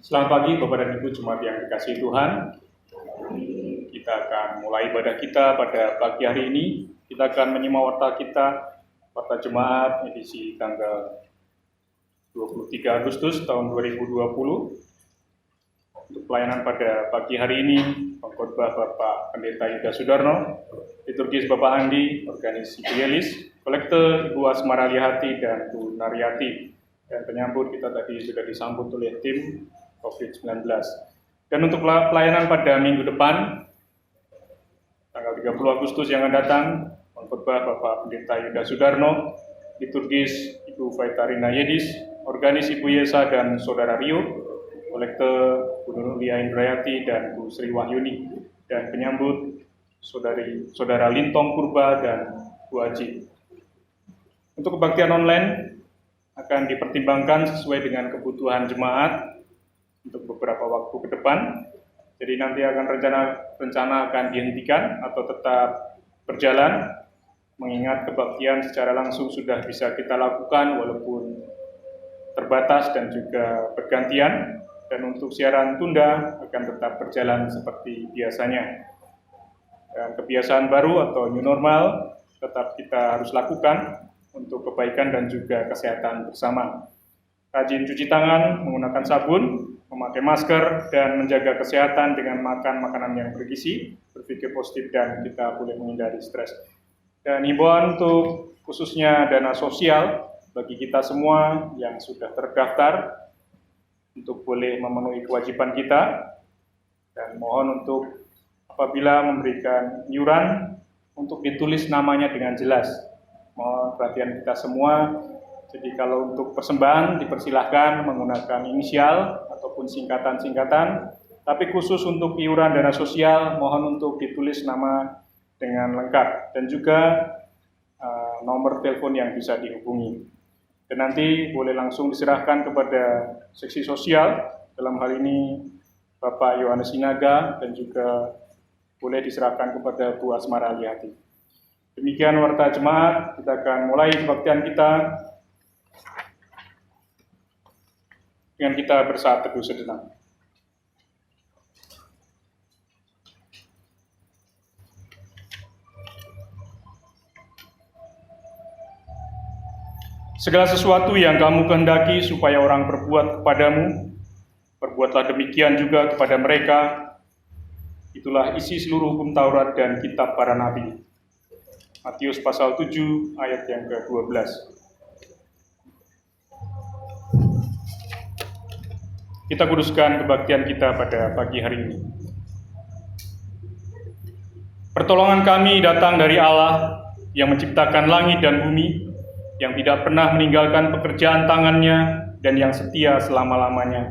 Selamat pagi Bapak dan Ibu Jemaat yang dikasihi Tuhan. Kita akan mulai ibadah kita pada pagi hari ini. Kita akan menyimak warta kita, warta jemaat edisi tanggal 23 Agustus tahun 2020. Untuk pelayanan pada pagi hari ini, pengkhotbah Bapak Pendeta Yuda Sudarno, liturgis Bapak Andi, organis Ibu Yelis, kolektor Ibu Asmara Lihati dan Bu Naryati. Dan penyambut kita tadi sudah disambut oleh tim COVID-19. Dan untuk pelayanan pada minggu depan, tanggal 30 Agustus yang akan datang, pengkhotbah Bapak Pendeta Yuda Sudarno, liturgis Ibu Vaitarina Yedis, organis Ibu Yesa dan Saudara Rio, kolektor Bu Nurlia Indrayati dan Bu Sri Wahyuni, dan penyambut Saudara Lintong Purba dan Bu Aji. Untuk kebaktian online akan dipertimbangkan sesuai dengan kebutuhan jemaat untuk beberapa waktu ke depan. Jadi nanti akan rencana akan dihentikan atau tetap berjalan, mengingat kebaktian secara langsung sudah bisa kita lakukan walaupun terbatas dan juga bergantian. Dan untuk siaran tunda akan tetap berjalan seperti biasanya. Dan kebiasaan baru atau new normal tetap kita harus lakukan untuk kebaikan dan juga kesehatan bersama. Rajin cuci tangan, menggunakan sabun, memakai masker, dan menjaga kesehatan dengan makan makanan yang bergizi, berpikir positif, dan kita boleh menghindari stres. Dan himbauan untuk khususnya dana sosial bagi kita semua yang sudah terdaftar, untuk boleh memenuhi kewajiban kita, dan mohon untuk apabila memberikan iuran, untuk ditulis namanya dengan jelas. Mohon perhatian kita semua. Jadi kalau untuk persembahan dipersilahkan menggunakan inisial ataupun singkatan-singkatan, tapi khusus untuk iuran dana sosial mohon untuk ditulis nama dengan lengkap dan juga nomor telepon yang bisa dihubungi. Dan nanti boleh langsung diserahkan kepada seksi sosial, dalam hal ini Bapak Yohanes Sinaga, dan juga boleh diserahkan kepada Bu Asmara Lihati. Demikian warta jemaat, kita akan mulai kebaktian kita dengan kita bersaat teduh sejenak. Segala sesuatu yang kamu kehendaki supaya orang berbuat kepadamu, perbuatlah demikian juga kepada mereka. Itulah isi seluruh hukum Taurat dan kitab para nabi. Matius pasal 7 ayat yang ke-12. Kita kuduskan kebaktian kita pada pagi hari ini. Pertolongan kami datang dari Allah yang menciptakan langit dan bumi, yang tidak pernah meninggalkan pekerjaan tangannya dan yang setia selama-lamanya.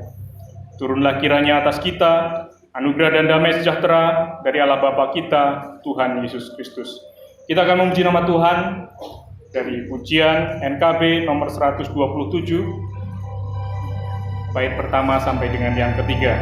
Turunlah kiranya atas kita anugerah dan damai sejahtera dari Allah Bapa kita, Tuhan Yesus Kristus. Kita akan memuji nama Tuhan dari pujian NKB nomor 127, bait pertama sampai dengan yang ketiga.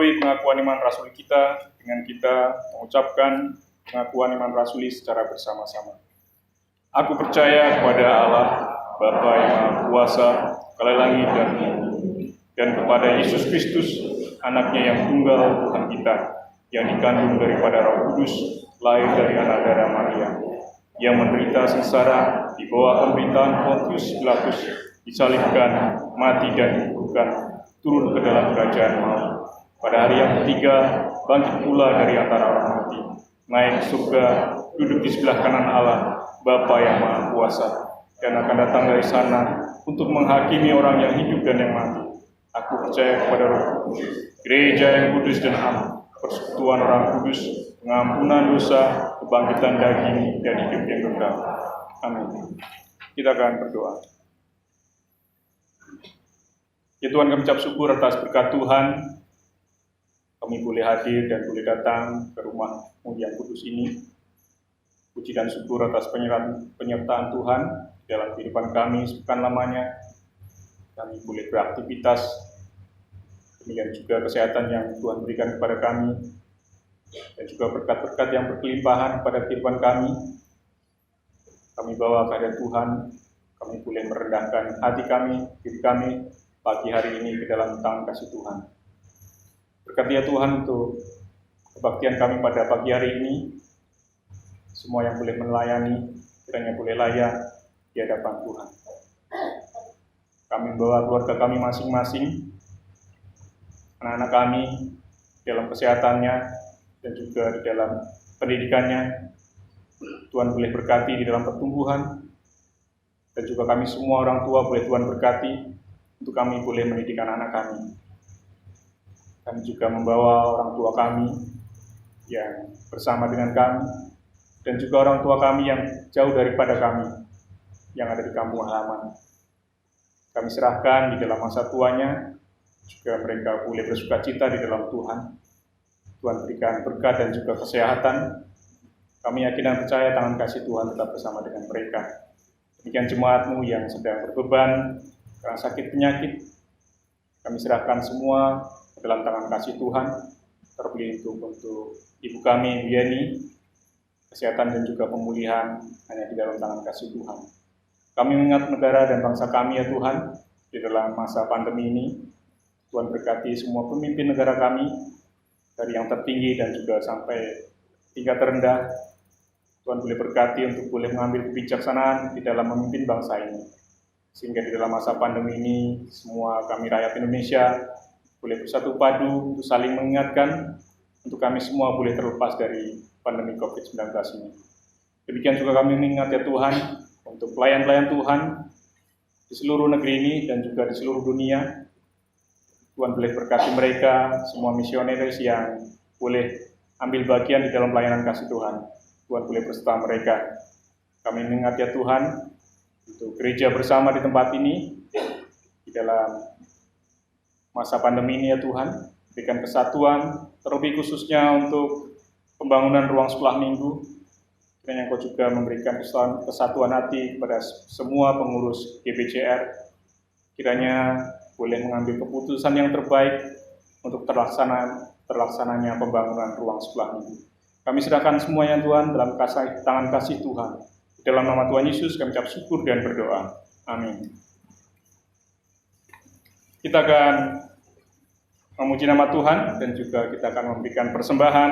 melalui pengakuan iman rasuli kita dengan kita mengucapkan pengakuan iman rasuli secara bersama-sama. Aku percaya kepada Allah, Bapa yang Maha Kuasa, Kala langit dan bumi, dan kepada Yesus Kristus, anaknya yang tunggal Tuhan kita, yang dikandung daripada Roh Kudus, lahir dari anak darah Maria, yang menderita sengsara di bawah pemerintahan Pontius Pilatus, disalibkan, mati dan dikuburkan, turun ke dalam kerajaan maut. Pada hari yang ketiga, bangkit pula dari antara orang mati, naik ke surga, duduk di sebelah kanan Allah, Bapa yang Maha Kuasa, dan akan datang dari sana untuk menghakimi orang yang hidup dan yang mati. Aku percaya kepada Roh Kudus, gereja yang kudus dan am, persekutuan orang kudus, pengampunan dosa, kebangkitan daging, dan hidup yang kekal. Amin. Kita akan berdoa. Ya Tuhan, kami ucap syukur atas berkat Tuhan. Kami boleh hadir dan boleh datang ke rumah-Mu yang kudus ini. Puji dan syukur atas penyertaan Tuhan dalam kehidupan kami sepekan lamanya. Kami boleh beraktivitas, demikian juga kesehatan yang Tuhan berikan kepada kami, dan juga berkat-berkat yang berkelimpahan pada kehidupan kami. Kami bawa kehadirat Tuhan, kami boleh merendahkan hati kami, diri kami pagi hari ini ke dalam tangan kasih Tuhan. Berkati ya Tuhan untuk kebaktian kami pada pagi hari ini. Semua yang boleh melayani, kiranya boleh layak di hadapan Tuhan. Kami membawa keluarga kami masing-masing, anak-anak kami dalam kesehatannya dan juga di dalam pendidikannya. Tuhan boleh berkati di dalam pertumbuhan, dan juga kami semua orang tua boleh Tuhan berkati untuk kami boleh mendidik anak-anak kami. Kami juga membawa orang tua kami yang bersama dengan kami, dan juga orang tua kami yang jauh daripada kami, yang ada di kampung halaman. Kami serahkan di dalam masa tuanya, juga mereka boleh bersukacita di dalam Tuhan. Tuhan berikan berkat dan juga kesehatan. Kami yakin dan percaya tangan kasih Tuhan tetap bersama dengan mereka. Demikian jemaat-Mu yang sedang berbeban karena sakit penyakit, kami serahkan semua ke dalam tangan kasih Tuhan, terlebih untuk Ibu kami, Bu Yeni, kesehatan dan juga pemulihan hanya di dalam tangan kasih Tuhan. Kami mengingat negara dan bangsa kami ya Tuhan, di dalam masa pandemi ini. Tuhan berkati semua pemimpin negara kami, dari yang tertinggi dan juga sampai tingkat terendah. Tuhan boleh berkati untuk boleh mengambil kebijaksanaan di dalam memimpin bangsa ini. Sehingga di dalam masa pandemi ini, semua kami rakyat Indonesia boleh bersatu padu untuk saling mengingatkan, untuk kami semua boleh terlepas dari pandemi COVID-19 ini. Demikian juga kami mengingat ya Tuhan, untuk pelayan-pelayan Tuhan di seluruh negeri ini dan juga di seluruh dunia. Tuhan boleh berkati mereka, semua misionaris yang boleh ambil bagian di dalam pelayanan kasih Tuhan. Tuhan boleh berserta mereka. Kami mengingat ya Tuhan, untuk gereja bersama di tempat ini, di dalam masa pandemi ini ya Tuhan, berikan kesatuan, terlebih khususnya untuk pembangunan ruang sekolah minggu. Dan yang Kau juga memberikan kesatuan hati kepada semua pengurus GBCR. Kiranya boleh mengambil keputusan yang terbaik untuk terlaksananya pembangunan ruang sekolah minggu. Kami serahkan semuanya Tuhan dalam tangan kasih Tuhan. Di dalam nama Tuhan Yesus kami ucap syukur dan berdoa. Amin. Kita akan memuji nama Tuhan dan juga kita akan memberikan persembahan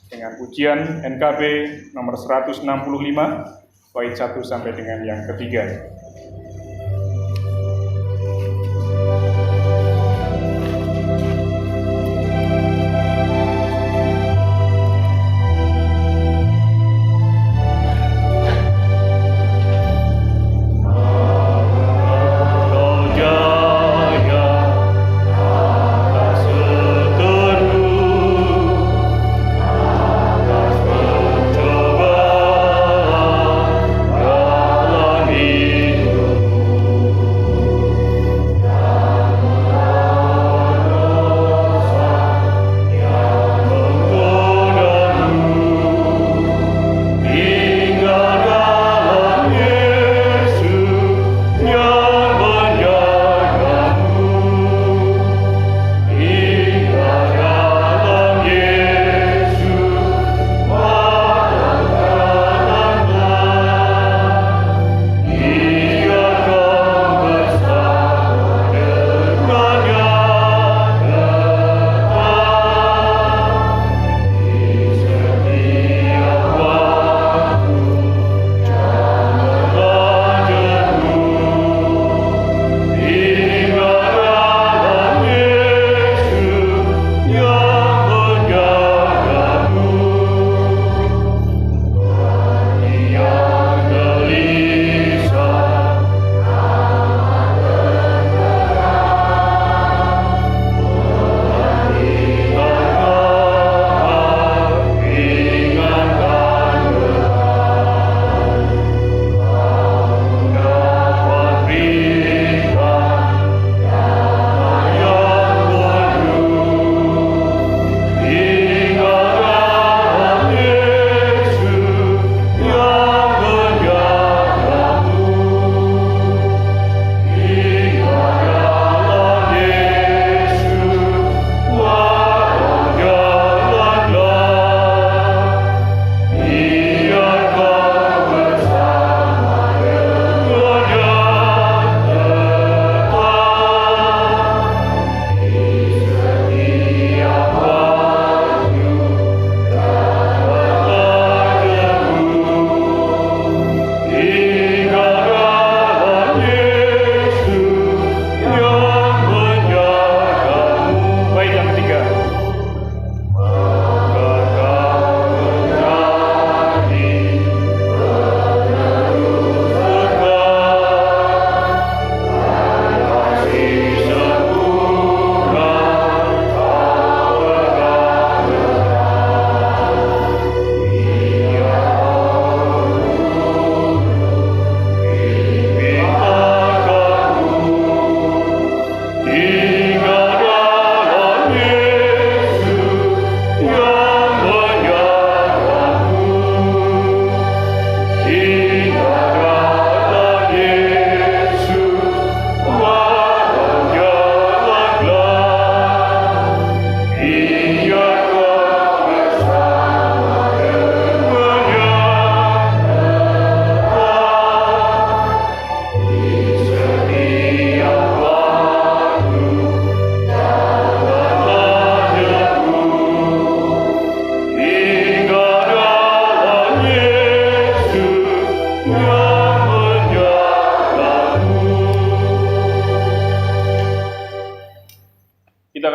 dengan pujian NKB nomor 165, bait 1 sampai dengan yang ketiga. Amin.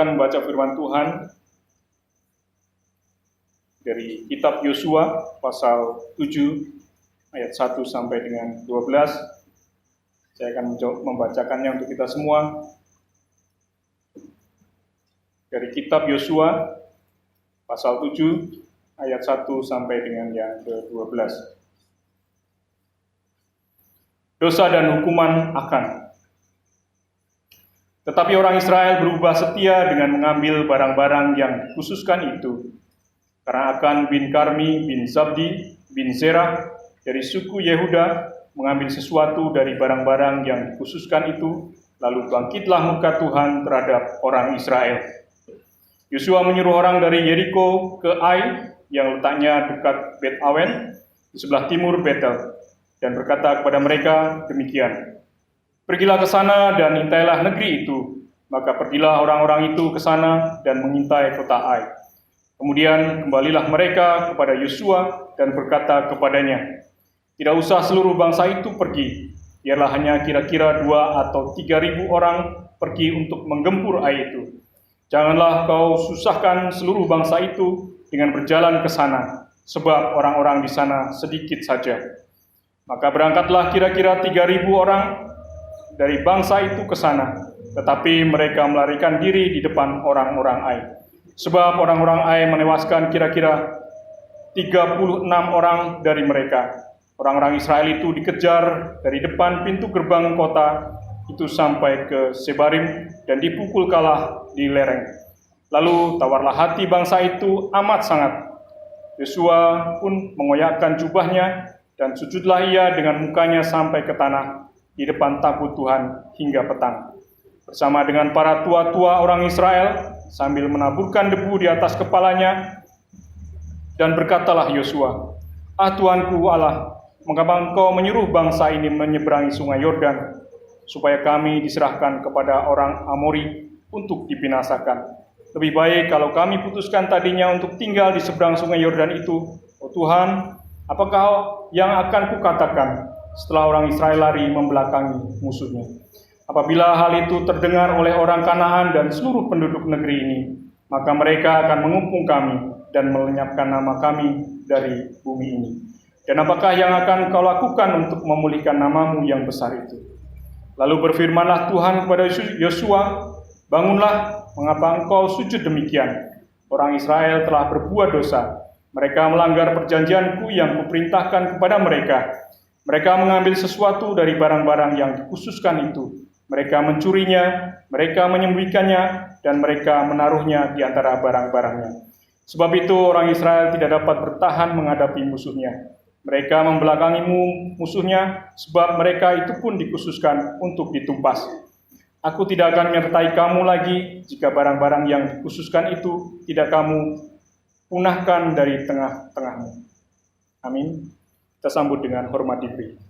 akan membaca firman Tuhan dari kitab Yosua pasal 7 ayat 1 sampai dengan 12. Saya akan membacakannya untuk kita semua. Dari kitab Yosua pasal 7 ayat 1 sampai dengan yang ke-12. Dosa dan hukuman akan. Tetapi orang Israel berubah setia dengan mengambil barang-barang yang dikhususkan itu. Karena Akan bin Karmi bin Zabdi bin Zerah dari suku Yehuda mengambil sesuatu dari barang-barang yang dikhususkan itu, lalu bangkitlah muka Tuhan terhadap orang Israel. Yosua menyuruh orang dari Yeriko ke Ai yang letaknya dekat Bet Awen di sebelah timur Betel, dan berkata kepada mereka demikian, "Pergilah ke sana dan intailah negeri itu." Maka pergilah orang-orang itu ke sana dan mengintai kota Ai. Kemudian kembalilah mereka kepada Yosua dan berkata kepadanya, "Tidak usah seluruh bangsa itu pergi, biarlah hanya kira-kira 2 atau 3.000 orang pergi untuk menggempur Ai itu. Janganlah kau susahkan seluruh bangsa itu dengan berjalan ke sana, sebab orang-orang di sana sedikit saja." Maka berangkatlah kira-kira 3.000 orang dari bangsa itu ke sana, tetapi mereka melarikan diri di depan orang-orang Ai. Sebab orang-orang Ai menewaskan kira-kira 36 orang dari mereka. Orang-orang Israel itu dikejar dari depan pintu gerbang kota itu sampai ke Sebarim dan dipukul kalah di lereng. Lalu tawarlah hati bangsa itu amat sangat. Yosua pun mengoyakkan jubahnya dan sujudlah ia dengan mukanya sampai ke tanah di depan tabut Tuhan hingga petang, bersama dengan para tua-tua orang Israel, sambil menaburkan debu di atas kepalanya. Dan berkatalah Yosua, "Ah Tuanku Allah, mengapa engkau menyuruh bangsa ini menyeberangi sungai Yordan, supaya kami diserahkan kepada orang Amori untuk dibinasakan? Lebih baik kalau kami putuskan tadinya untuk tinggal di seberang sungai Yordan itu. Oh Tuhan, apakah yang akan kukatakan setelah orang Israel lari membelakangi musuhnya? Apabila hal itu terdengar oleh orang Kanaan dan seluruh penduduk negeri ini, maka mereka akan mengepung kami dan melenyapkan nama kami dari bumi ini. Dan apakah yang akan kau lakukan untuk memulihkan namamu yang besar itu?" Lalu berfirmanlah Tuhan kepada Yosua, "Bangunlah, mengapa engkau sujud demikian? Orang Israel telah berbuat dosa. Mereka melanggar perjanjianku yang kuperintahkan kepada mereka. Mereka mengambil sesuatu dari barang-barang yang dikhususkan itu. Mereka mencurinya, mereka menyembunyikannya, dan mereka menaruhnya di antara barang-barangnya. Sebab itu orang Israel tidak dapat bertahan menghadapi musuhnya. Mereka membelakangi musuhnya, sebab mereka itu pun dikhususkan untuk ditumpas. Aku tidak akan menyertai kamu lagi jika barang-barang yang dikhususkan itu tidak kamu punahkan dari tengah-tengahmu." Amin. Kita sambut dengan hormat diberi.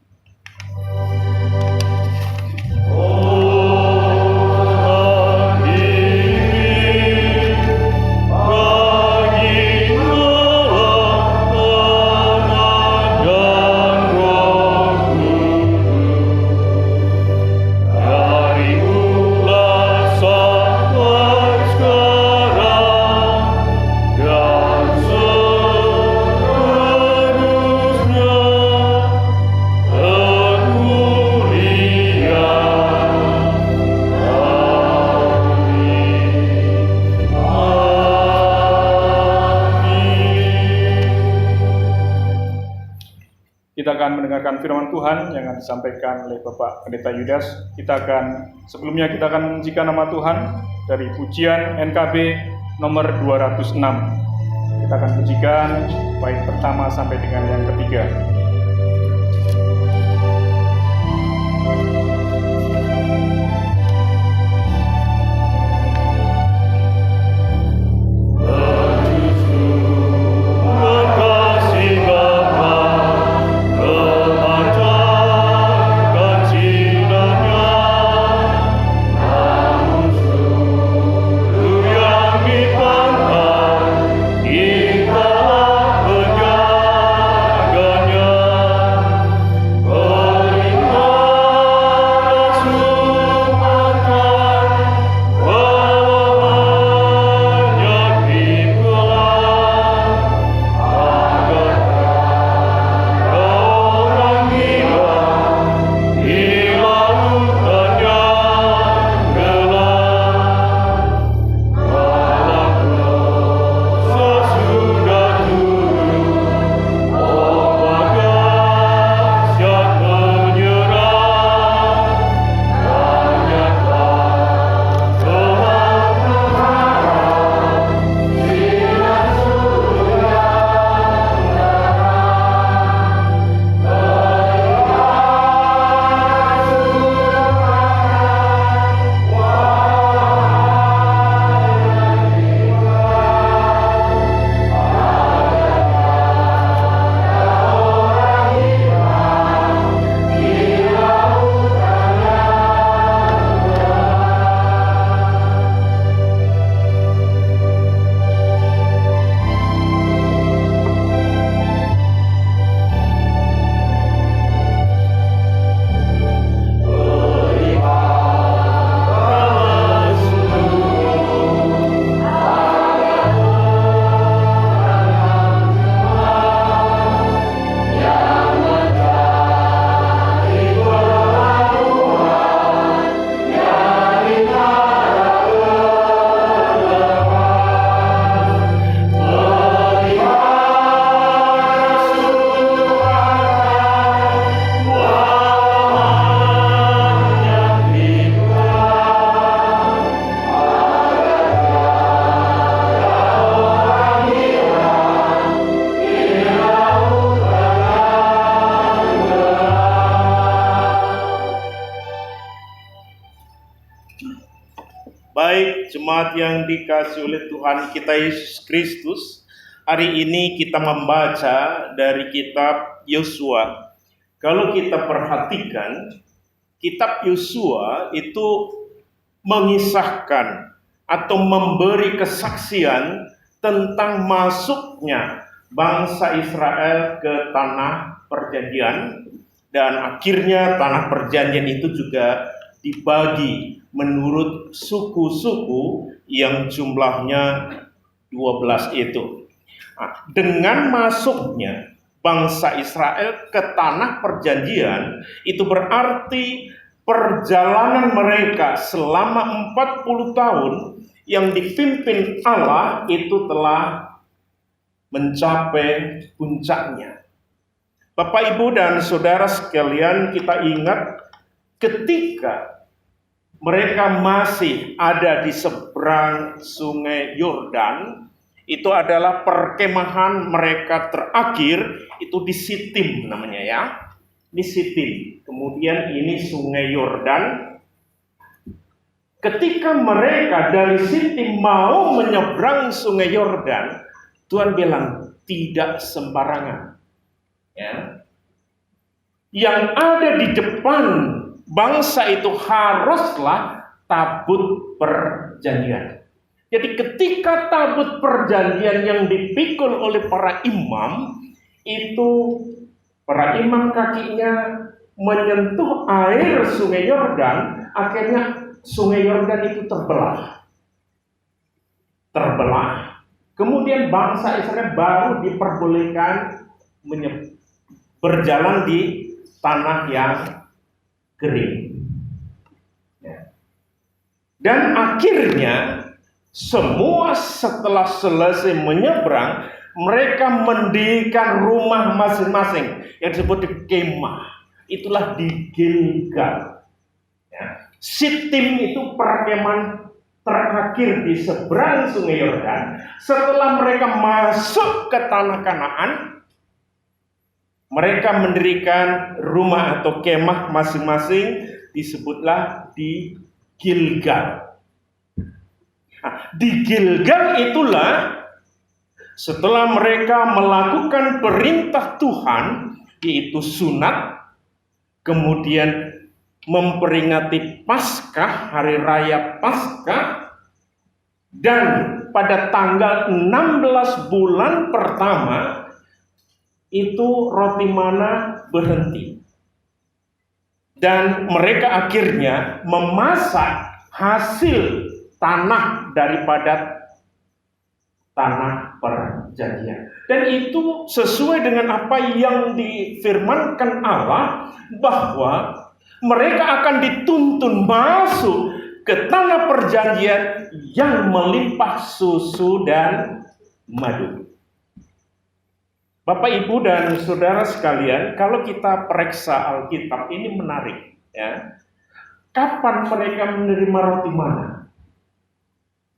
Kita akan mendengarkan firman Tuhan yang akan disampaikan oleh Bapak Pendeta Yudas. Sebelumnya kita akan mengujikan nama Tuhan dari pujian NKB nomor 206. Kita akan pujikan bait pertama sampai dengan yang ketiga. Ikalah penjaganya Baik, jemaat yang dikasihi oleh Tuhan kita Yesus Kristus, hari ini kita membaca dari kitab Yosua. Kalau kita perhatikan, kitab Yosua itu mengisahkan atau memberi kesaksian tentang masuknya bangsa Israel ke tanah perjanjian, dan akhirnya tanah perjanjian itu juga dibagi menurut suku-suku yang jumlahnya 12 itu. Nah, dengan masuknya bangsa Israel ke tanah perjanjian, itu berarti perjalanan mereka selama 40 tahun yang dipimpin Allah itu telah mencapai puncaknya. Bapak, Ibu, dan Saudara sekalian, kita ingat ketika mereka masih ada di seberang sungai Yordan, itu adalah perkemahan mereka terakhir, itu di Sitim namanya ya. Di Sitim. Kemudian ini sungai Yordan. Ketika mereka dari Sitim mau menyeberang sungai Yordan, Tuhan bilang tidak sembarangan. Ya. Yang ada di depan bangsa itu haruslah tabut perjanjian. Jadi ketika tabut perjanjian yang dipikul oleh para imam, itu para imam kakinya menyentuh air sungai Yordan, akhirnya sungai Yordan itu terbelah. Kemudian bangsa Israel baru diperbolehkan berjalan di tanah yang kering. Dan akhirnya semua setelah selesai menyeberang, mereka mendirikan rumah masing-masing yang disebut di kemah. Itulah di Gilgal. Ya. Sitim itu perkemahan terakhir di seberang sungai Yordan. Setelah mereka masuk ke tanah Kanaan, mereka mendirikan rumah atau kemah masing-masing, disebutlah di Gilgal. Nah, di Gilgal itulah setelah mereka melakukan perintah Tuhan, yaitu sunat, kemudian memperingati Paskah, hari raya Paskah, dan pada tanggal 16 bulan pertama, itu roti mana berhenti. Dan mereka akhirnya memasak hasil tanah daripada tanah perjanjian. Dan itu sesuai dengan apa yang difirmankan Allah, bahwa mereka akan dituntun masuk ke tanah perjanjian yang melimpah susu dan madu. Bapak, Ibu, dan Saudara sekalian, kalau kita periksa Alkitab ini menarik, ya. Kapan mereka menerima roti mana?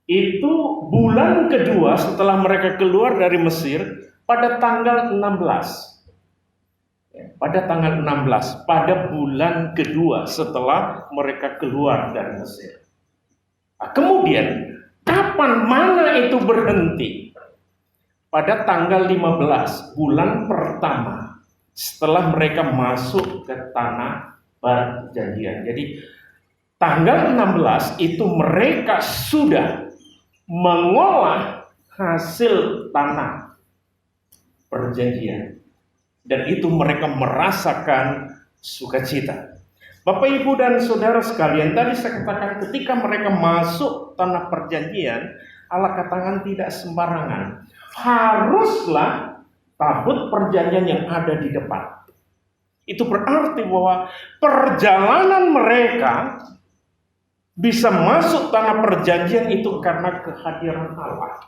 Itu bulan kedua setelah mereka keluar dari Mesir, pada tanggal 16. Ya, pada tanggal 16, pada bulan kedua setelah mereka keluar dari Mesir. Nah, kemudian kapan mana itu berhenti? Pada tanggal 15 bulan pertama setelah mereka masuk ke tanah perjanjian. Jadi tanggal 16 itu mereka sudah mengolah hasil tanah perjanjian. Dan itu mereka merasakan sukacita. Bapak, Ibu, dan Saudara sekalian, tadi saya katakan ketika mereka masuk tanah perjanjian, Allah katakan tidak sembarangan. Haruslah tabut perjanjian yang ada di depan. Itu berarti bahwa perjalanan mereka bisa masuk tanah perjanjian itu karena kehadiran Allah,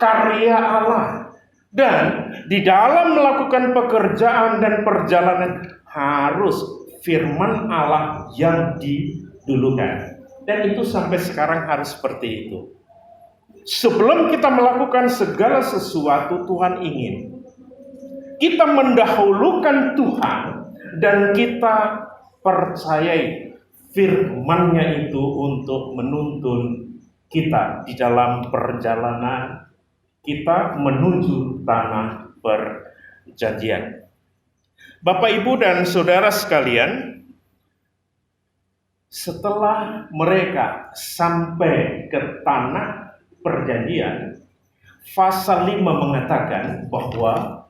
karya Allah. Dan di dalam melakukan pekerjaan dan perjalanan harus firman Allah yang didulukan. Dan itu sampai sekarang harus seperti itu. Sebelum kita melakukan segala sesuatu, Tuhan ingin kita mendahulukan Tuhan dan kita percayai firman-Nya itu untuk menuntun kita di dalam perjalanan kita menuju tanah perjanjian. Bapak, Ibu, dan saudara sekalian, setelah mereka sampai ke tanah perjanjian, pasal 5 mengatakan bahwa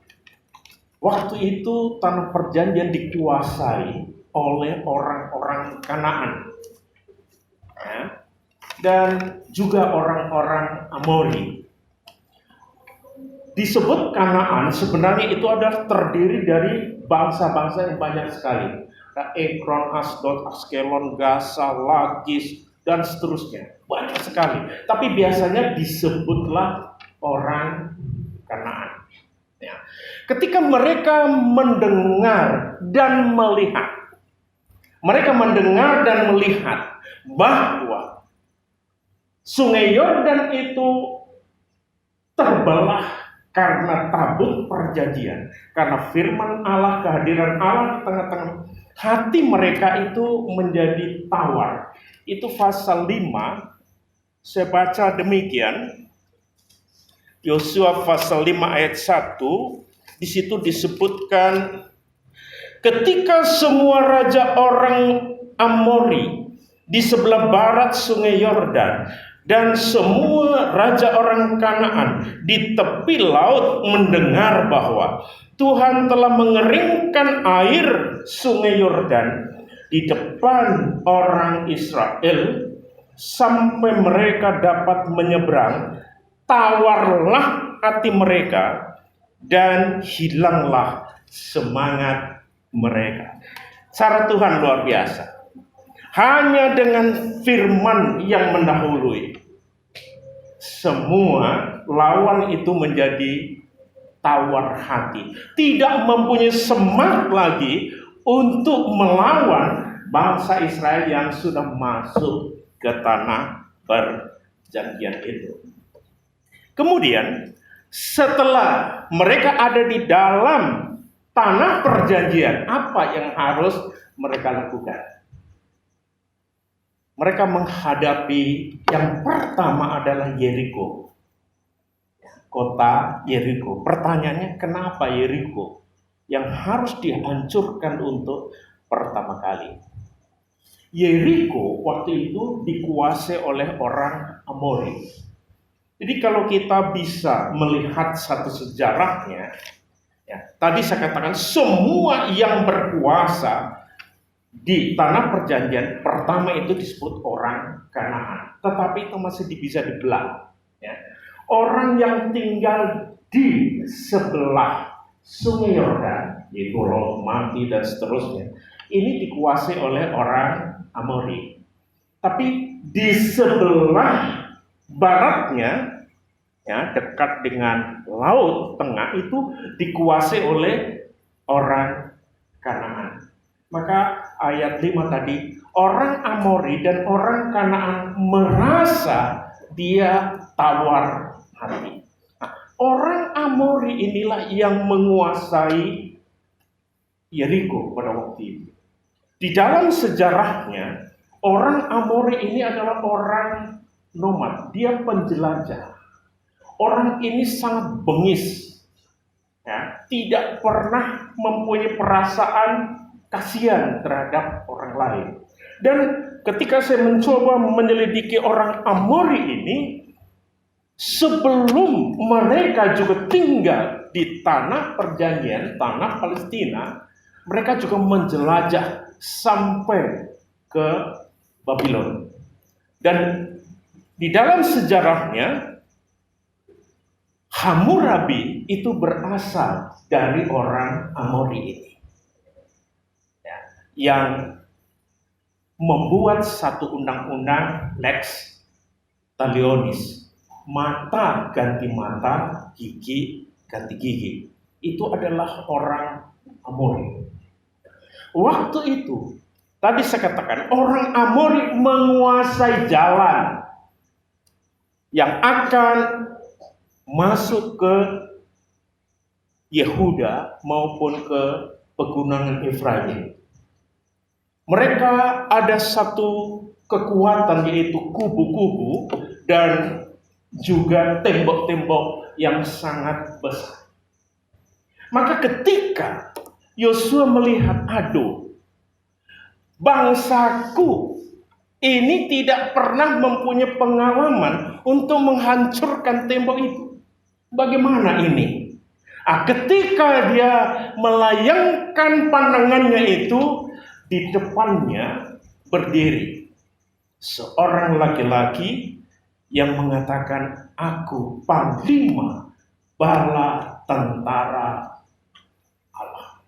waktu itu tanah perjanjian dikuasai oleh orang-orang Kanaan, ya, dan juga orang-orang Amori. Disebut Kanaan, sebenarnya itu adalah terdiri dari bangsa-bangsa yang banyak sekali. Ekron, Asdod, Askelon, Gaza, Lagis, dan seterusnya. Banyak sekali. Tapi biasanya disebutlah orang Kanaan. Ya. Ketika mereka mendengar dan melihat, bahwa Sungai Yordan itu terbelah karena tabut perjanjian, karena firman Allah, kehadiran Allah di tengah-tengah, hati mereka itu menjadi tawar. Itu pasal 5, saya baca demikian. Yosua pasal 5 ayat 1, di situ disebutkan, ketika semua raja orang Amori di sebelah barat Sungai Yordan dan semua raja orang Kanaan di tepi laut mendengar bahwa Tuhan telah mengeringkan air Sungai Yordan di depan orang Israel sampai mereka dapat menyeberang, tawarlah hati mereka dan hilanglah semangat mereka. Cara Tuhan luar biasa. Hanya dengan firman yang mendahului, semua lawan itu menjadi tawar hati. Tidak mempunyai semangat lagi untuk melawan bangsa Israel yang sudah masuk ke tanah perjanjian itu. Kemudian setelah mereka ada di dalam tanah perjanjian, apa yang harus mereka lakukan? Mereka menghadapi yang pertama adalah Yeriko. Kota Yeriko. Pertanyaannya, kenapa Yeriko yang harus dihancurkan untuk pertama kali? Yeriko waktu itu dikuasai oleh orang Amori. Jadi kalau kita bisa melihat satu sejarahnya, ya, tadi saya katakan semua yang berkuasa di tanah perjanjian pertama itu disebut orang Kanaan, tetapi itu masih bisa dibelah. Ya. Orang yang tinggal di sebelah Sungai Yordan, yaitu Laut Mati dan seterusnya, ini dikuasai oleh orang Amori. Tapi di sebelah baratnya, ya, dekat dengan Laut Tengah itu dikuasai oleh orang Kanaan. Maka ayat 5 tadi, orang Amori dan orang Kanaan merasa dia tawar hati. Nah, orang Amori inilah yang menguasai Yeriko pada waktu itu. Di dalam sejarahnya, orang Amori ini adalah orang nomad, dia penjelajah. Orang ini sangat bengis, ya, tidak pernah mempunyai perasaan kasihan terhadap orang lain. Dan ketika saya mencoba menyelidiki orang Amori ini, sebelum mereka juga tinggal di tanah perjanjian, tanah Palestina, mereka juga menjelajah sampai ke Babylon. Dan di dalam sejarahnya, Hammurabi itu berasal dari orang Amori ini, yang membuat satu undang-undang Lex Talionis, mata ganti mata, gigi ganti gigi. Itu adalah orang Amori. Waktu itu, tadi saya katakan, orang Amori menguasai jalan yang akan masuk ke Yehuda maupun ke pegunungan Efraim. Mereka ada satu kekuatan, yaitu kubu-kubu dan juga tembok-tembok yang sangat besar. Maka ketika Yosua melihat, aduh, bangsaku ini tidak pernah mempunyai pengalaman untuk menghancurkan tembok itu. Bagaimana ini? Ketika dia melayangkan pandangannya itu, di depannya berdiri seorang laki-laki yang mengatakan, aku panglima bala tentara Allah.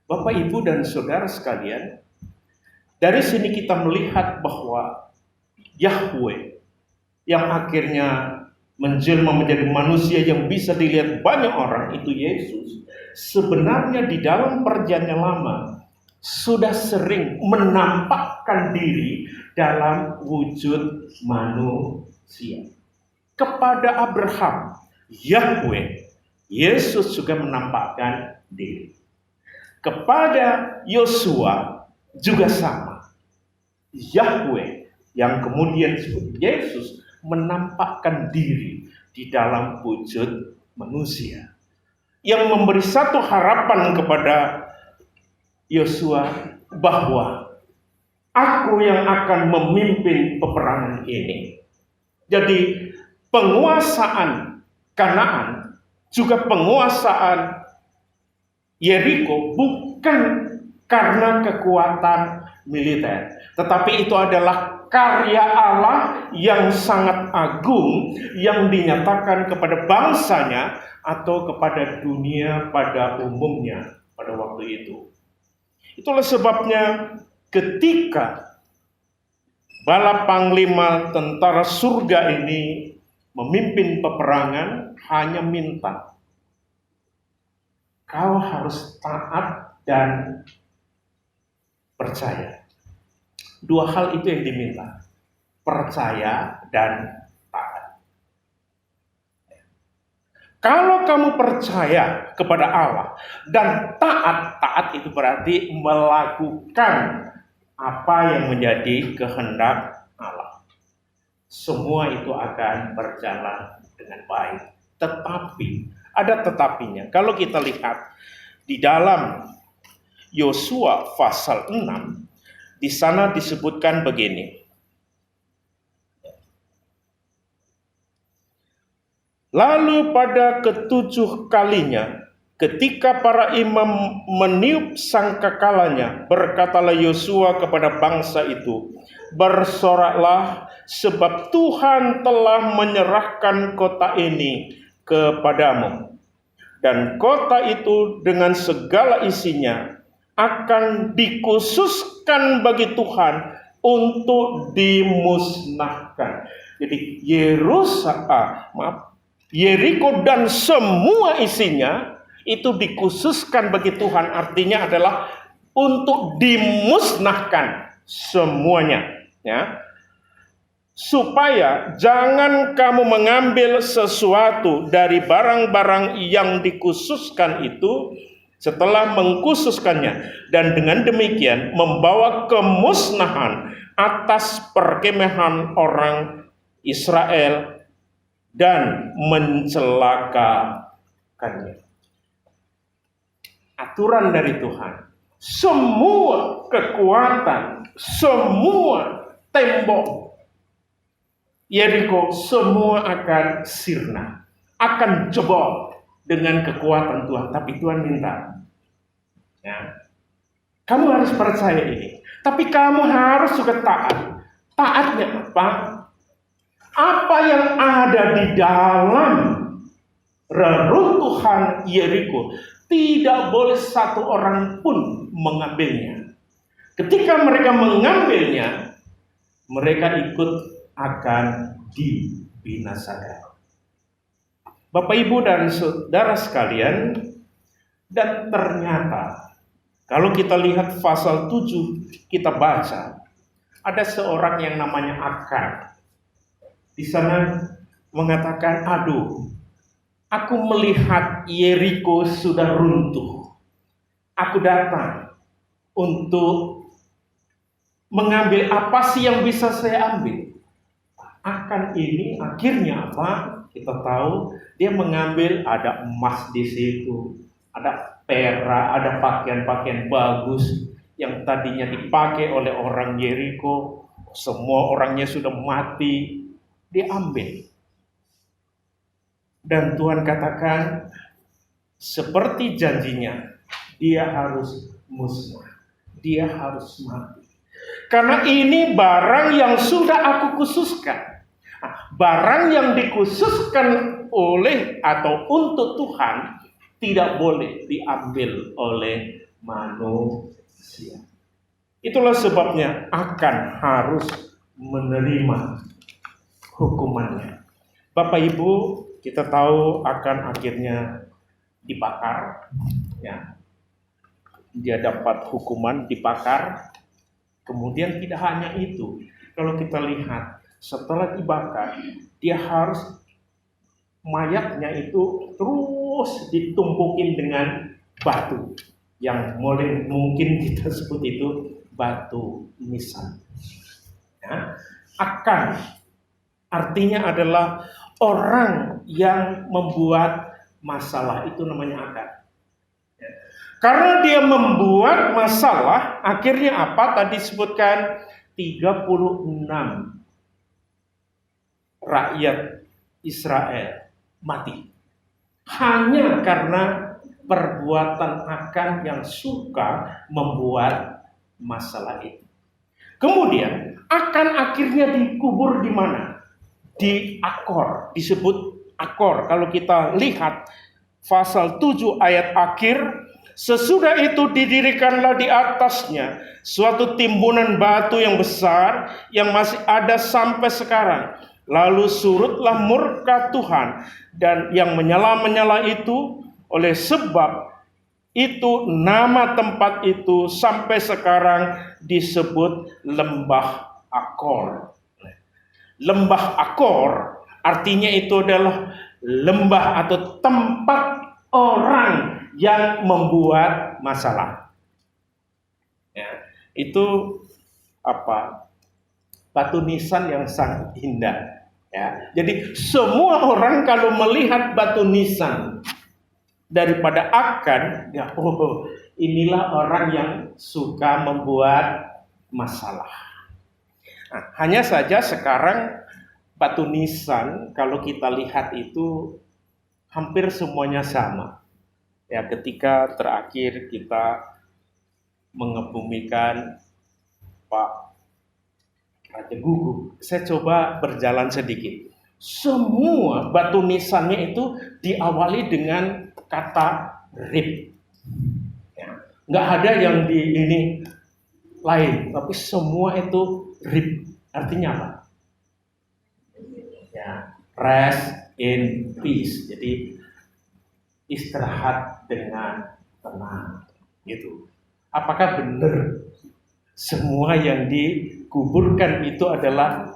Bapak, Ibu, dan saudara sekalian, dari sini kita melihat bahwa Yahweh yang akhirnya menjelma menjadi manusia yang bisa dilihat banyak orang, itu Yesus, sebenarnya di dalam perjanjian lama sudah sering menampakkan diri dalam wujud manusia. Kepada Abraham, Yahweh, Yesus juga menampakkan diri. Kepada Yosua juga sama. Yahweh yang kemudian disebut Yesus menampakkan diri di dalam wujud manusia, yang memberi satu harapan kepada Yosua bahwa aku yang akan memimpin peperangan ini. Jadi penguasaan Kanaan juga penguasaan Yeriko bukan karena kekuatan militer, tetapi itu adalah karya Allah yang sangat agung yang dinyatakan kepada bangsanya atau kepada dunia pada umumnya pada waktu itu. Itulah sebabnya ketika bala panglima tentara surga ini memimpin peperangan, hanya minta, kau harus taat dan percaya. Dua hal itu yang diminta, percaya dan taat. Kalau kamu percaya kepada Allah dan taat itu berarti melakukan apa yang menjadi kehendak Allah. Semua itu akan berjalan dengan baik. Tetapi, ada tetapinya. Kalau kita lihat di dalam Yosua pasal 6, di sana disebutkan begini. Lalu pada ketujuh kalinya, ketika para imam meniup sangkakalanya, berkatalah Yosua kepada bangsa itu, bersoraklah, sebab Tuhan telah menyerahkan kota ini kepadamu. Dan kota itu dengan segala isinya akan dikhususkan bagi Tuhan untuk dimusnahkan. Jadi Yeriko dan semua isinya itu dikhususkan bagi Tuhan, artinya adalah untuk dimusnahkan semuanya, ya. Supaya jangan kamu mengambil sesuatu dari barang-barang yang dikhususkan itu setelah mengkhususkannya, dan dengan demikian membawa kemusnahan atas perkemahan orang Israel dan mencelakakannya. Aturan dari Tuhan, semua kekuatan, semua tembok Yeriko semua akan sirna, akan jebol dengan kekuatan Tuhan. Tapi Tuhan minta, ya, kamu harus percaya ini, tapi kamu harus juga taat. Taatnya apa? Apa yang ada di dalam reruntuhan Yeriko tidak boleh satu orang pun mengambilnya. Ketika mereka mengambilnya, mereka ikut akan dibinasakan. Bapak, Ibu, dan saudara sekalian, dan ternyata kalau kita lihat pasal 7, kita baca ada seorang yang namanya Akan. Di sana mengatakan, aduh, aku melihat Yeriko sudah runtuh. Aku datang untuk mengambil apa sih yang bisa saya ambil. Akan ini akhirnya apa? Kita tahu dia mengambil, ada emas di situ, ada perak, ada pakaian-pakaian bagus yang tadinya dipakai oleh orang Yeriko. Semua orangnya sudah mati, diambil. Dan Tuhan katakan, seperti janjinya, dia harus musnah, dia harus mati. Karena ini barang yang sudah aku khususkan. Barang yang dikhususkan oleh atau untuk Tuhan tidak boleh diambil oleh manusia. Itulah sebabnya akan harus menerima hukumannya. Bapak Ibu, kita tahu akan akhirnya dibakar, ya. Dia dapat hukuman dibakar. Kemudian tidak hanya itu, kalau kita lihat setelah dibakar, dia harus mayatnya itu terus ditumpukin dengan batu yang mungkin kita sebut itu batu nisan. Ya, akan artinya adalah orang yang membuat masalah, itu namanya akan. Karena dia membuat masalah, akhirnya apa? Tadi sebutkan 36 rakyat Israel mati. Hanya karena perbuatan akan yang suka membuat masalah itu. Kemudian akan akhirnya dikubur di mana? Di Akor, disebut Akor. Kalau kita lihat pasal 7 ayat akhir, sesudah itu didirikanlah di atasnya suatu timbunan batu yang besar yang masih ada sampai sekarang. Lalu surutlah murka Tuhan dan yang menyala-menyala itu, oleh sebab itu nama tempat itu sampai sekarang disebut Lembah Akor. Lembah Akor artinya itu adalah lembah atau tempat orang yang membuat masalah. Ya, itu apa? Batu nisan yang sangat indah. Ya, jadi semua orang kalau melihat batu nisan daripada akan, ya, oh, inilah orang yang suka membuat masalah. Nah, hanya saja sekarang batu nisan kalau kita lihat itu hampir semuanya sama. Ya, ketika terakhir kita mengebumikan Pak Raja Guguk, saya coba berjalan sedikit. Semua batu nisannya itu diawali dengan kata rib. Ya, nggak ada yang di ini lain, tapi semua itu rib. Artinya apa? Ya, rest in peace. Jadi istirahat dengan tenang, gitu. Apakah benar semua yang dikuburkan itu adalah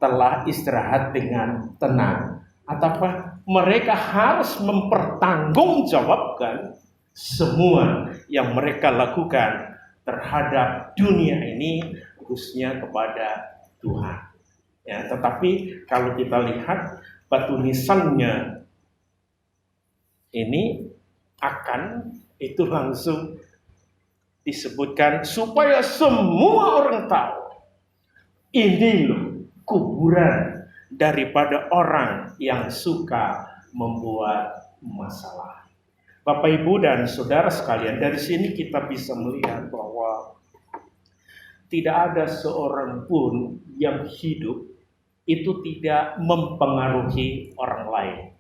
telah istirahat dengan tenang, ataukah mereka harus mempertanggungjawabkan semua yang mereka lakukan terhadap dunia ini, khususnya kepada Tuhan? Ya, tetapi kalau kita lihat batu nisannya ini akan itu langsung disebutkan supaya semua orang tahu ini loh kuburan daripada orang yang suka membuat masalah. Bapak Ibu dan Saudara sekalian, dari sini kita bisa melihat bahwa tidak ada seorang pun yang hidup itu tidak mempengaruhi orang lain.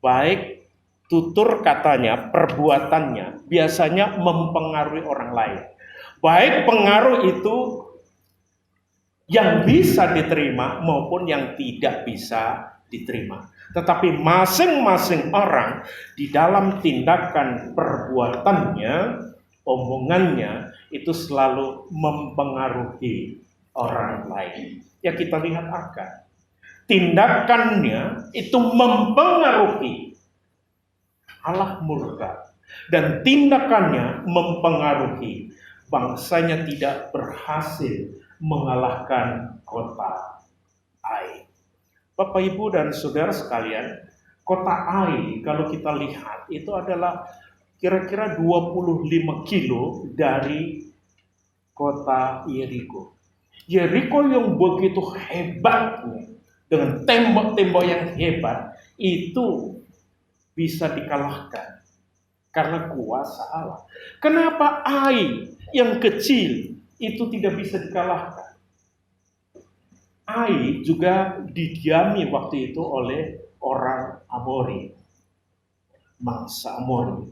Baik tutur katanya, perbuatannya biasanya mempengaruhi orang lain. Baik pengaruh itu yang bisa diterima maupun yang tidak bisa diterima. Tetapi masing-masing orang di dalam tindakan perbuatannya, omongannya itu selalu mempengaruhi orang lain. Ya, kita lihat akan tindakannya itu mempengaruhi, Allah murka, dan tindakannya mempengaruhi bangsanya tidak berhasil mengalahkan kota Ai. Bapak, Ibu, dan saudara sekalian, kota Ai kalau kita lihat itu adalah kira-kira 25 kilo dari kota Yeriko. Yeriko yang begitu hebatnya, dengan tembok-tembok yang hebat, itu bisa dikalahkan karena kuasa Allah. Kenapa Ai yang kecil itu tidak bisa dikalahkan? Ai juga didiami waktu itu oleh orang Amori, bangsa Amori.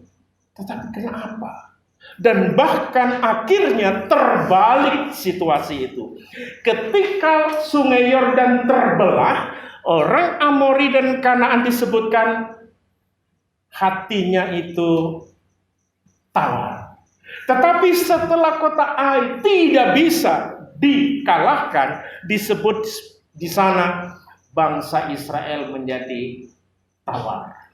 Tetapi kenapa? Dan bahkan akhirnya terbalik situasi itu. Ketika Sungai Yordan terbelah, orang Amori dan Kanaan disebutkan hatinya itu tawar. Tetapi setelah kota Ai tidak bisa dikalahkan, disebut di sana bangsa Israel menjadi tawar.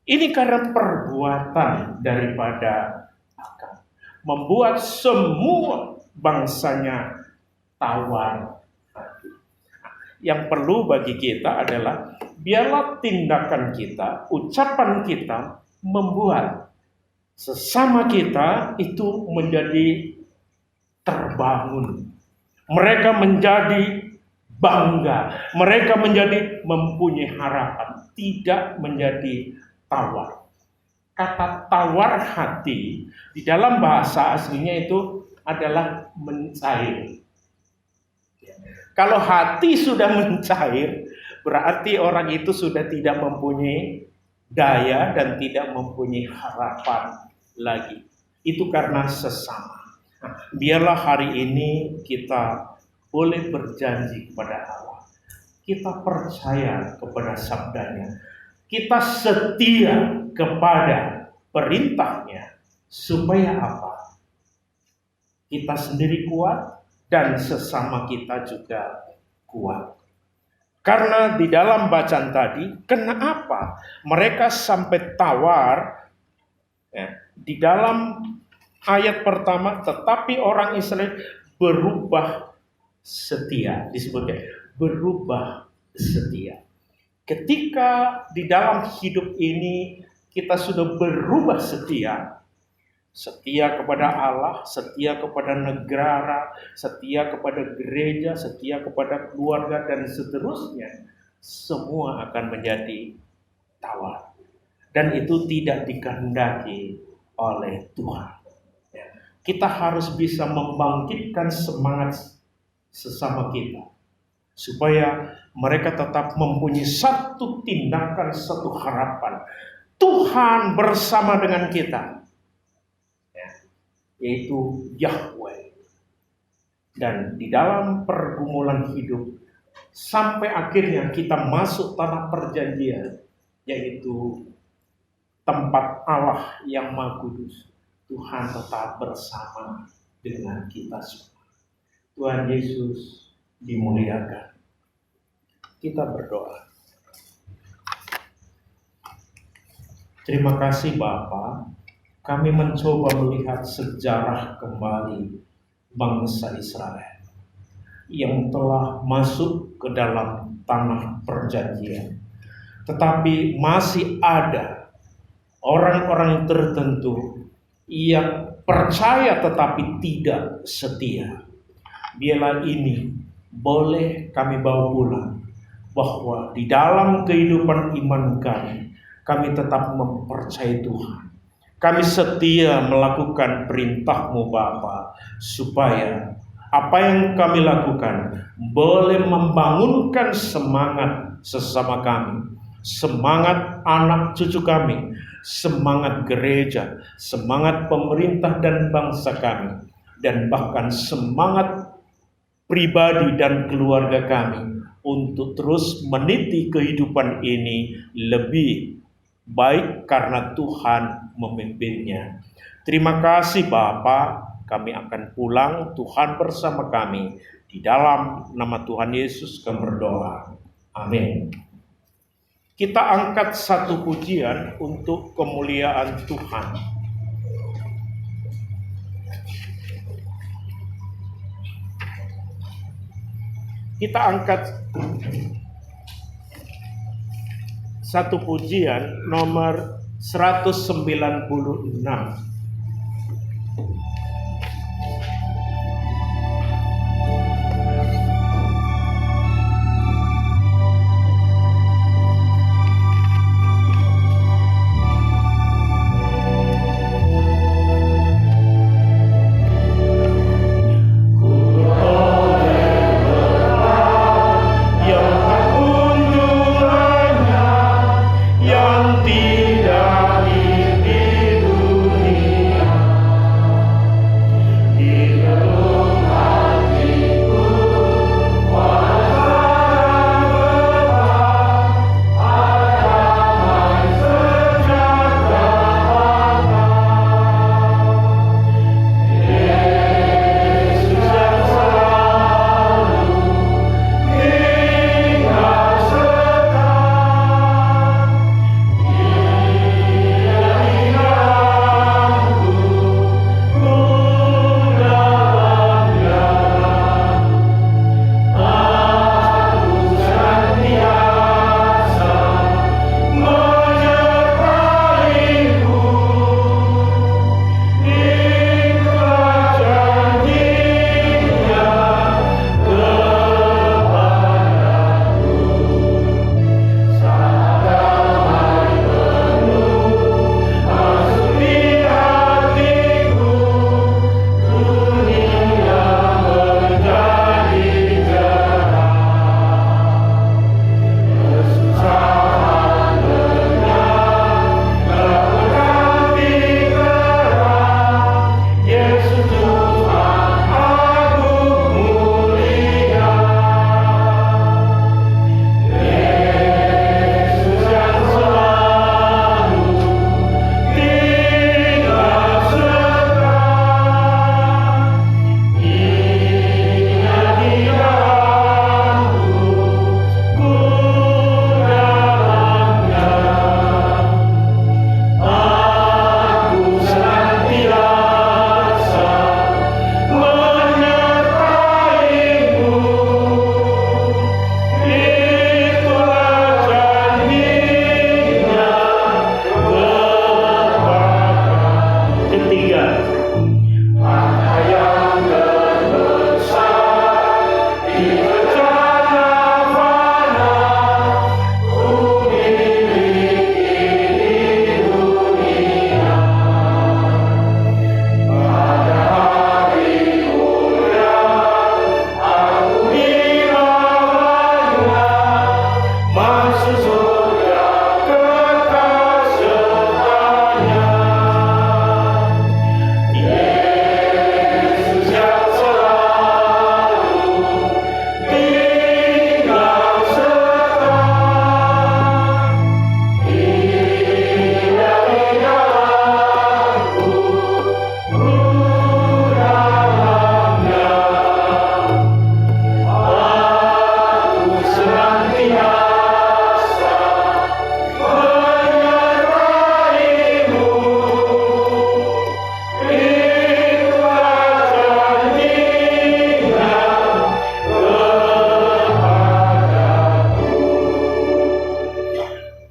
Ini karena perbuatan daripada Akab, membuat semua bangsanya tawar. Yang perlu bagi kita adalah biarlah tindakan kita, ucapan kita membuat sesama kita itu menjadi terbangun. Mereka menjadi bangga, mereka menjadi mempunyai harapan, tidak menjadi tawar. Kata tawar hati di dalam bahasa aslinya itu adalah mencair. Kalau hati sudah mencair, berarti orang itu sudah tidak mempunyai daya dan tidak mempunyai harapan lagi. Itu karena sesama. Biarlah hari ini kita boleh berjanji kepada Allah. Kita percaya kepada sabdanya. Kita setia kepada perintahnya. Supaya apa? Kita sendiri kuat dan sesama kita juga kuat. Karena di dalam bacaan tadi, kenapa mereka sampai tawar? Di dalam ayat pertama, tetapi orang Israel berubah setia. Disebutnya berubah setia. Ketika di dalam hidup ini kita sudah berubah setia, setia kepada Allah, setia kepada negara, setia kepada gereja, setia kepada keluarga, dan seterusnya, semua akan menjadi tawar. Dan itu tidak dikehendaki oleh Tuhan. Kita harus bisa membangkitkan semangat sesama kita, supaya mereka tetap mempunyai satu tindakan, satu harapan. Tuhan bersama dengan kita, yaitu Yahweh. Dan di dalam pergumulan hidup, sampai akhirnya kita masuk tanah perjanjian, yaitu tempat Allah yang Maha Kudus. Tuhan tetap bersama dengan kita semua. Tuhan Yesus dimuliakan. Kita berdoa. Terima kasih Bapa, kami mencoba melihat sejarah kembali bangsa Israel yang telah masuk ke dalam tanah perjanjian. Tetapi masih ada orang-orang tertentu yang percaya tetapi tidak setia. Biarlah ini boleh kami bawa pulang, bahwa di dalam kehidupan iman kami tetap mempercayai Tuhan. Kami setia melakukan perintah-Mu Bapa, supaya apa yang kami lakukan boleh membangunkan semangat sesama kami, semangat anak cucu kami, semangat gereja, semangat pemerintah dan bangsa kami, dan bahkan semangat pribadi dan keluarga kami untuk terus meniti kehidupan ini lebih baik karena Tuhan memimpinnya. Terima kasih Bapa, kami akan pulang, Tuhan bersama kami. Di dalam nama Tuhan Yesus kami berdoa. Amin. Kita angkat satu pujian untuk kemuliaan Tuhan. Kita angkat satu pujian nomor 196.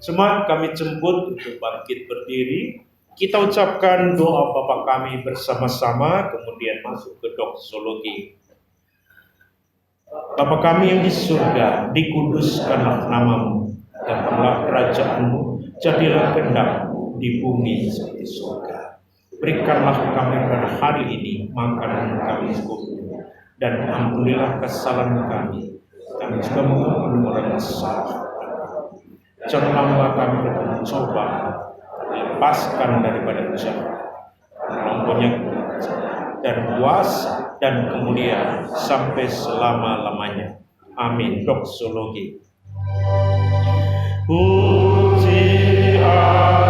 Jemaat kami jemput untuk bangkit berdiri. Kita ucapkan doa Bapa kami bersama-sama, kemudian masuk ke doksologi. Bapa kami yang di surga, dikuduskanlah namamu, datanglah kerajaanmu, jadilah kehendakmu di bumi seperti surga. Berikanlah kami pada hari ini makanan kami secukupnya, dan ampunilah kesalahan kami juga mengampuni orang yang salah. Janganlah kami mencoba, lepaskan daripada jahat, mempunyai dan kuasa dan kemuliaan sampai selama-lamanya. Amin. Doksologi. Puji Allah.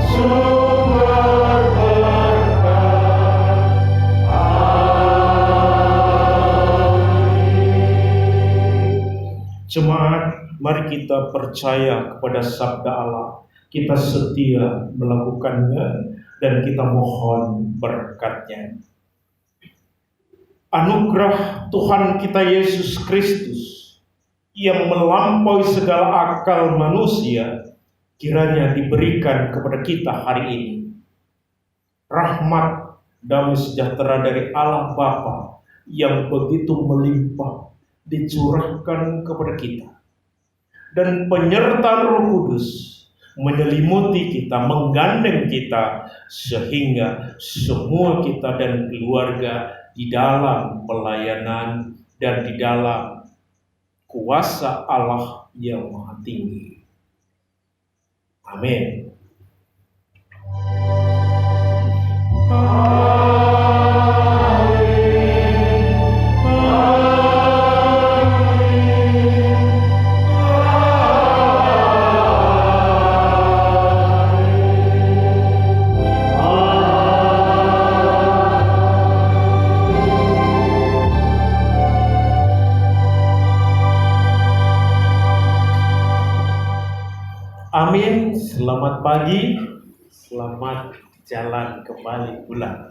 Sumber Jemaat, mari kita percaya kepada sabda Allah. Kita setia melakukannya dan kita mohon berkat-Nya. Anugerah Tuhan kita Yesus Kristus yang melampaui segala akal manusia kiranya diberikan kepada kita hari ini. Rahmat, damai sejahtera dari Allah Bapa yang begitu melimpah dicurahkan kepada kita, dan penyertaan Roh Kudus menyelimuti kita, menggandeng kita, sehingga semua kita dan keluarga di dalam pelayanan dan di dalam kuasa Allah yang Maha Tinggi. Amin. Amin. Selamat pagi, selamat jalan kembali pulang.